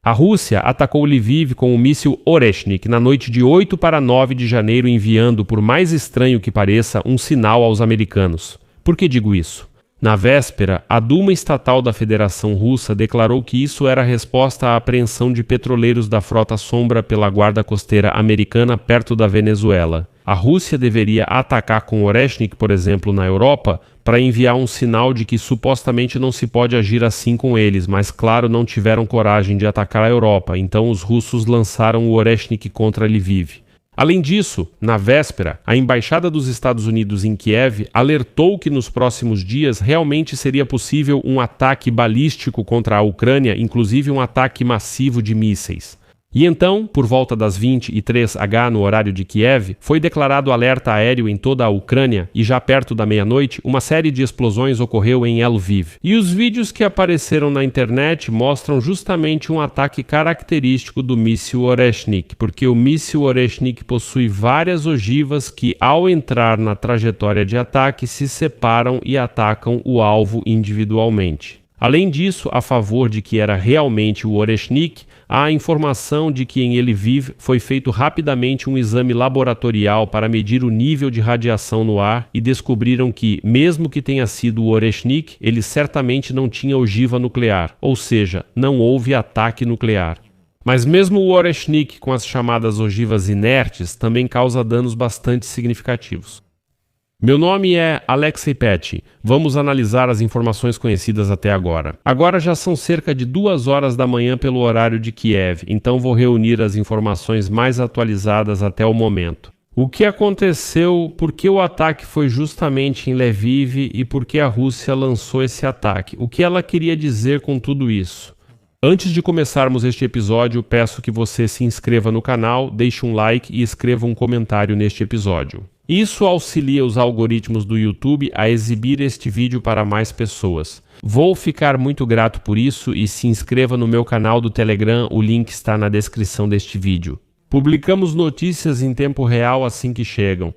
A Rússia atacou Lviv com o míssil Oreshnik na noite de 8 para 9 de janeiro, enviando, por mais estranho que pareça, um sinal aos americanos. Por que digo isso? Na véspera, a Duma Estatal da Federação Russa declarou que isso era a resposta à apreensão de petroleiros da frota Sombra pela guarda costeira americana perto da Venezuela. A Rússia deveria atacar com Oreshnik, por exemplo, na Europa, para enviar um sinal de que supostamente não se pode agir assim com eles, mas claro, não tiveram coragem de atacar a Europa, então os russos lançaram o Oreshnik contra Lviv. Além disso, na véspera, a Embaixada dos Estados Unidos em Kiev alertou que nos próximos dias realmente seria possível um ataque balístico contra a Ucrânia, inclusive um ataque massivo de mísseis. E então, por volta das 20h03 no horário de Kiev, foi declarado alerta aéreo em toda a Ucrânia e já perto da meia-noite, uma série de explosões ocorreu em Lviv. E os vídeos que apareceram na internet mostram justamente um ataque característico do míssil Oreshnik, porque o míssil Oreshnik possui várias ogivas que, ao entrar na trajetória de ataque, se separam e atacam o alvo individualmente. Além disso, a favor de que era realmente o Oreshnik, há a informação de que em Lviv foi feito rapidamente um exame laboratorial para medir o nível de radiação no ar e descobriram que, mesmo que tenha sido o Oreshnik, ele certamente não tinha ogiva nuclear, ou seja, não houve ataque nuclear. Mas mesmo o Oreshnik com as chamadas ogivas inertes também causa danos bastante significativos. Meu nome é Alexei Petty. Vamos analisar as informações conhecidas até agora. Agora já são cerca de 2 horas da manhã pelo horário de Kiev, então vou reunir as informações mais atualizadas até o momento. O que aconteceu, por que o ataque foi justamente em Lviv e por que a Rússia lançou esse ataque? O que ela queria dizer com tudo isso? Antes de começarmos este episódio, peço que você se inscreva no canal, deixe um like e escreva um comentário neste episódio. Isso auxilia os algoritmos do YouTube a exibir este vídeo para mais pessoas. Vou ficar muito grato por isso e se inscreva no meu canal do Telegram, o link está na descrição deste vídeo. Publicamos notícias em tempo real assim que chegam.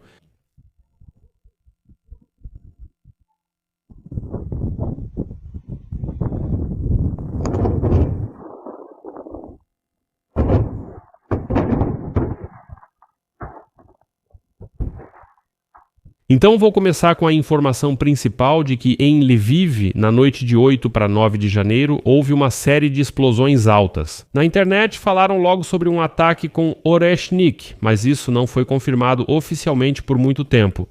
Então vou começar com a informação principal de que em Lviv, na noite de 8 para 9 de janeiro, houve uma série de explosões altas. Na internet falaram logo sobre um ataque com Oreshnik, mas isso não foi confirmado oficialmente por muito tempo.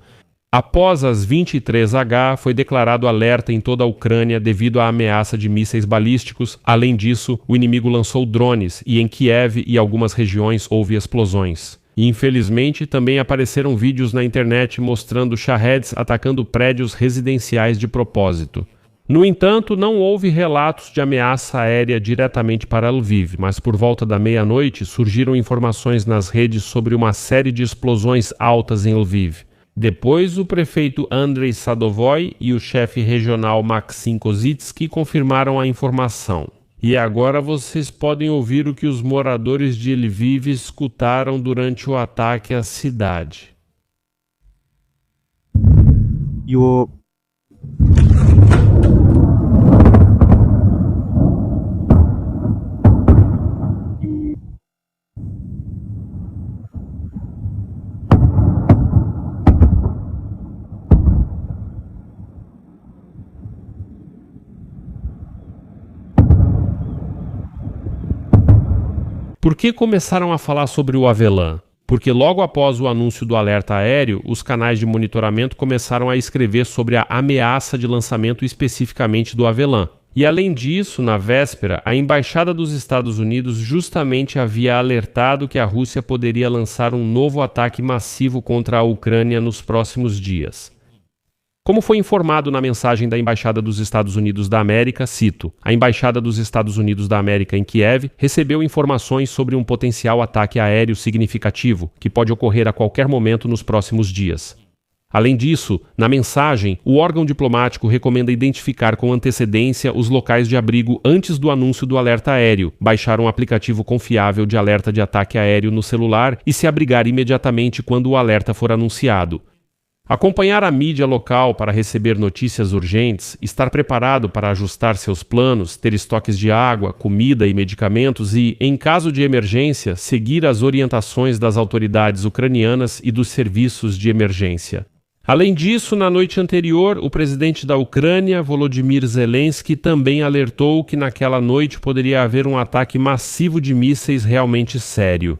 Após as 23h, foi declarado alerta em toda a Ucrânia devido à ameaça de mísseis balísticos. Além disso, o inimigo lançou drones e em Kiev e algumas regiões houve explosões. E, infelizmente, também apareceram vídeos na internet mostrando Shahed atacando prédios residenciais de propósito. No entanto, não houve relatos de ameaça aérea diretamente para Lviv, mas por volta da meia-noite surgiram informações nas redes sobre uma série de explosões altas em Lviv. Depois, o prefeito Andrei Sadovoy e o chefe regional Maxim Kozitsky confirmaram a informação. E agora vocês podem ouvir o que os moradores de Lviv escutaram durante o ataque à cidade. Por que começaram a falar sobre o Avelã? Porque logo após o anúncio do alerta aéreo, os canais de monitoramento começaram a escrever sobre a ameaça de lançamento especificamente do Avelã. E além disso, na véspera, a Embaixada dos Estados Unidos justamente havia alertado que a Rússia poderia lançar um novo ataque massivo contra a Ucrânia nos próximos dias. Como foi informado na mensagem da Embaixada dos Estados Unidos da América, cito: a Embaixada dos Estados Unidos da América em Kiev recebeu informações sobre um potencial ataque aéreo significativo que pode ocorrer a qualquer momento nos próximos dias. Além disso, na mensagem, o órgão diplomático recomenda identificar com antecedência os locais de abrigo antes do anúncio do alerta aéreo, baixar um aplicativo confiável de alerta de ataque aéreo no celular e se abrigar imediatamente quando o alerta for anunciado. Acompanhar a mídia local para receber notícias urgentes, estar preparado para ajustar seus planos, ter estoques de água, comida e medicamentos e, em caso de emergência, seguir as orientações das autoridades ucranianas e dos serviços de emergência. Além disso, na noite anterior, o presidente da Ucrânia, Volodymyr Zelensky, também alertou que naquela noite poderia haver um ataque massivo de mísseis realmente sério.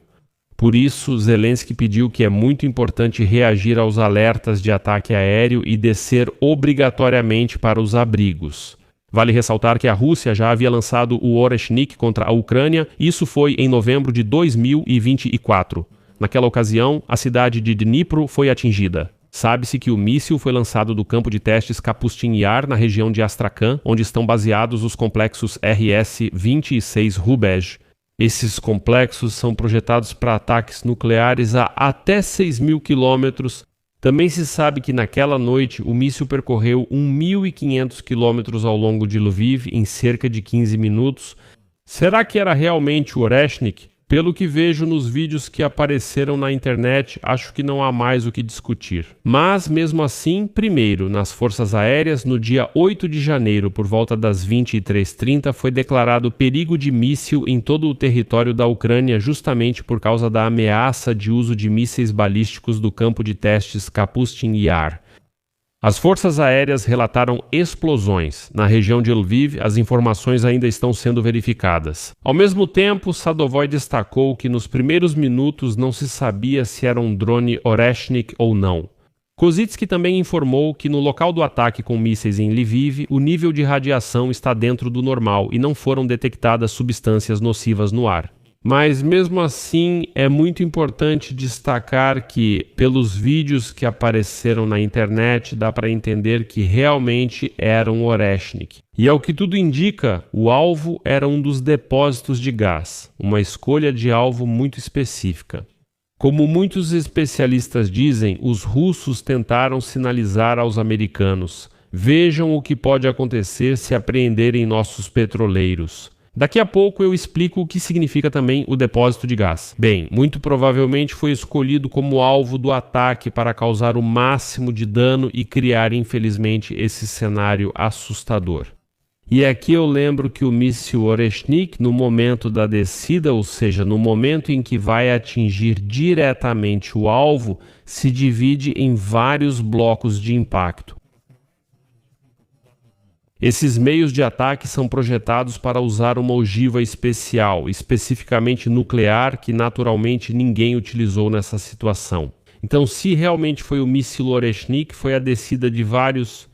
Por isso, Zelensky pediu que é muito importante reagir aos alertas de ataque aéreo e descer obrigatoriamente para os abrigos. Vale ressaltar que a Rússia já havia lançado o Oreshnik contra a Ucrânia, isso foi em novembro de 2024. Naquela ocasião, a cidade de Dnipro foi atingida. Sabe-se que o míssil foi lançado do campo de testes Kapustin Yar, na região de Astrakhan, onde estão baseados os complexos RS-26 Rubej. Esses complexos são projetados para ataques nucleares a até 6.000 quilômetros. Também se sabe que naquela noite o míssil percorreu 1.500 quilômetros ao longo de Lviv em cerca de 15 minutos. Será que era realmente o Oreshnik? Pelo que vejo nos vídeos que apareceram na internet, acho que não há mais o que discutir. Mas, mesmo assim, primeiro, nas Forças Aéreas, no dia 8 de janeiro, por volta das 23h30, foi declarado perigo de míssil em todo o território da Ucrânia, justamente por causa da ameaça de uso de mísseis balísticos do campo de testes Kapustin Yar. As forças aéreas relataram explosões. Na região de Lviv, as informações ainda estão sendo verificadas. Ao mesmo tempo, Sadovoy destacou que nos primeiros minutos não se sabia se era um drone Oreshnik ou não. Kozitsky também informou que no local do ataque com mísseis em Lviv, o nível de radiação está dentro do normal e não foram detectadas substâncias nocivas no ar. Mas, mesmo assim, é muito importante destacar que, pelos vídeos que apareceram na internet, dá para entender que realmente era um Oreshnik. E, ao que tudo indica, o alvo era um dos depósitos de gás, uma escolha de alvo muito específica. Como muitos especialistas dizem, os russos tentaram sinalizar aos americanos: vejam o que pode acontecer se apreenderem nossos petroleiros. Daqui a pouco eu explico o que significa também o depósito de gás. Bem, muito provavelmente foi escolhido como alvo do ataque para causar o máximo de dano e criar, infelizmente, esse cenário assustador. E aqui eu lembro que o míssil Oreshnik, no momento da descida, ou seja, no momento em que vai atingir diretamente o alvo, se divide em vários blocos de impacto. Esses meios de ataque são projetados para usar uma ogiva especial, especificamente nuclear, que naturalmente ninguém utilizou nessa situação. Então, se realmente foi o míssil Oreshnik, foi a descida de vários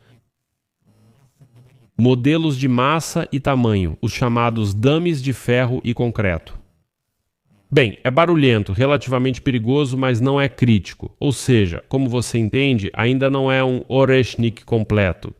modelos de massa e tamanho, os chamados dummies de ferro e concreto. Bem, é barulhento, relativamente perigoso, mas não é crítico. Ou seja, como você entende, ainda não é um Oreshnik completo.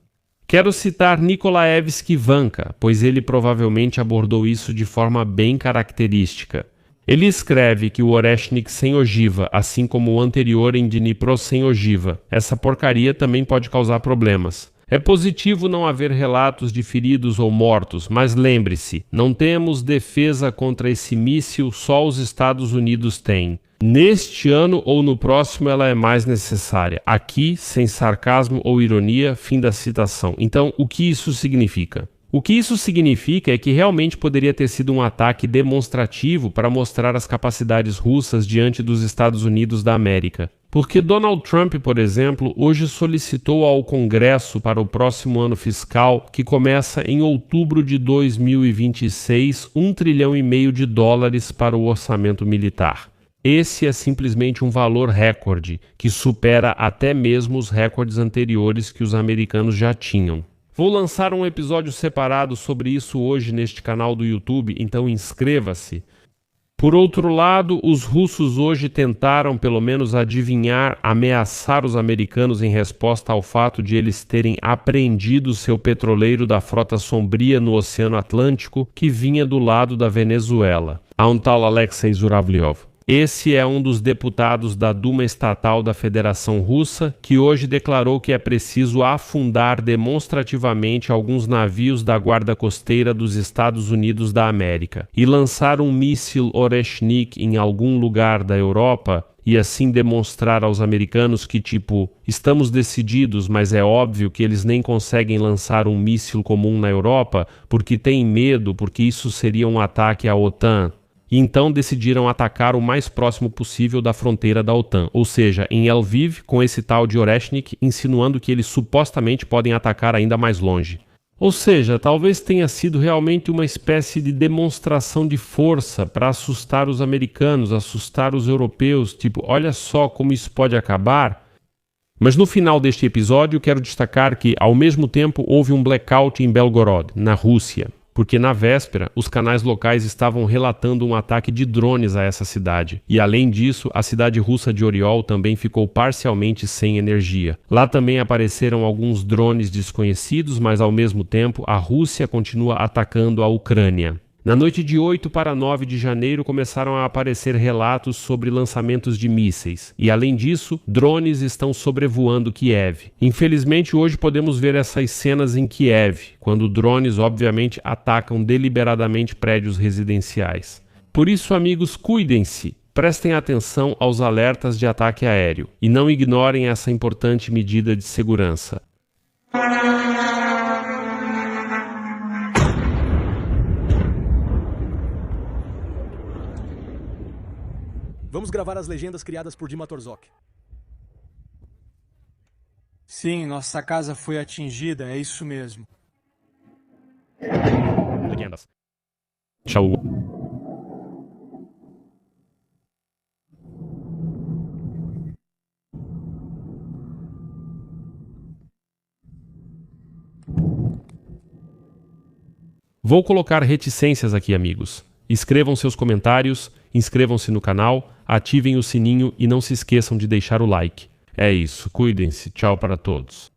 Quero citar Nikolaevsky Vanka, pois ele provavelmente abordou isso de forma bem característica. Ele escreve que o Oreshnik sem ogiva, assim como o anterior em Dnipro sem ogiva, essa porcaria também pode causar problemas. É positivo não haver relatos de feridos ou mortos, mas lembre-se, não temos defesa contra esse míssil, só os Estados Unidos têm. Neste ano ou no próximo ela é mais necessária. Aqui, sem sarcasmo ou ironia, fim da citação. Então, o que isso significa? O que isso significa é que realmente poderia ter sido um ataque demonstrativo para mostrar as capacidades russas diante dos Estados Unidos da América. Porque Donald Trump, por exemplo, hoje solicitou ao Congresso para o próximo ano fiscal, que começa em outubro de 2026, $1,5 trilhão para o orçamento militar. Esse é simplesmente um valor recorde, que supera até mesmo os recordes anteriores que os americanos já tinham. Vou lançar um episódio separado sobre isso hoje neste canal do YouTube, então inscreva-se. Por outro lado, os russos hoje tentaram pelo menos adivinhar, ameaçar os americanos em resposta ao fato de eles terem apreendido seu petroleiro da Frota Sombria no Oceano Atlântico, que vinha do lado da Venezuela. Há um tal Alexei Zhuravlyov. Esse é um dos deputados da Duma Estatal da Federação Russa, que hoje declarou que é preciso afundar demonstrativamente alguns navios da Guarda Costeira dos Estados Unidos da América e lançar um míssil Oreshnik em algum lugar da Europa e assim demonstrar aos americanos que, tipo, estamos decididos, mas é óbvio que eles nem conseguem lançar um míssil comum na Europa porque têm medo, porque isso seria um ataque à OTAN. E então decidiram atacar o mais próximo possível da fronteira da OTAN, ou seja, em Lviv, com esse tal de Oreshnik, insinuando que eles supostamente podem atacar ainda mais longe. Ou seja, talvez tenha sido realmente uma espécie de demonstração de força para assustar os americanos, assustar os europeus, tipo, olha só como isso pode acabar. Mas no final deste episódio quero destacar que, ao mesmo tempo, houve um blackout em Belgorod, na Rússia, porque na véspera os canais locais estavam relatando um ataque de drones a essa cidade. E além disso, a cidade russa de Oriol também ficou parcialmente sem energia. Lá também apareceram alguns drones desconhecidos, mas ao mesmo tempo a Rússia continua atacando a Ucrânia. Na noite de 8 para 9 de janeiro começaram a aparecer relatos sobre lançamentos de mísseis. E além disso, drones estão sobrevoando Kiev. Infelizmente, hoje podemos ver essas cenas em Kiev, quando drones obviamente atacam deliberadamente prédios residenciais. Por isso, amigos, cuidem-se. Prestem atenção aos alertas de ataque aéreo e não ignorem essa importante medida de segurança. Vamos gravar as legendas criadas por Dima Torzok. Sim, nossa casa foi atingida, é isso mesmo. Legendas. Tchau. Vou colocar reticências aqui, amigos. Escrevam seus comentários, inscrevam-se no canal, ativem o sininho e não se esqueçam de deixar o like. É isso, cuidem-se, tchau para todos.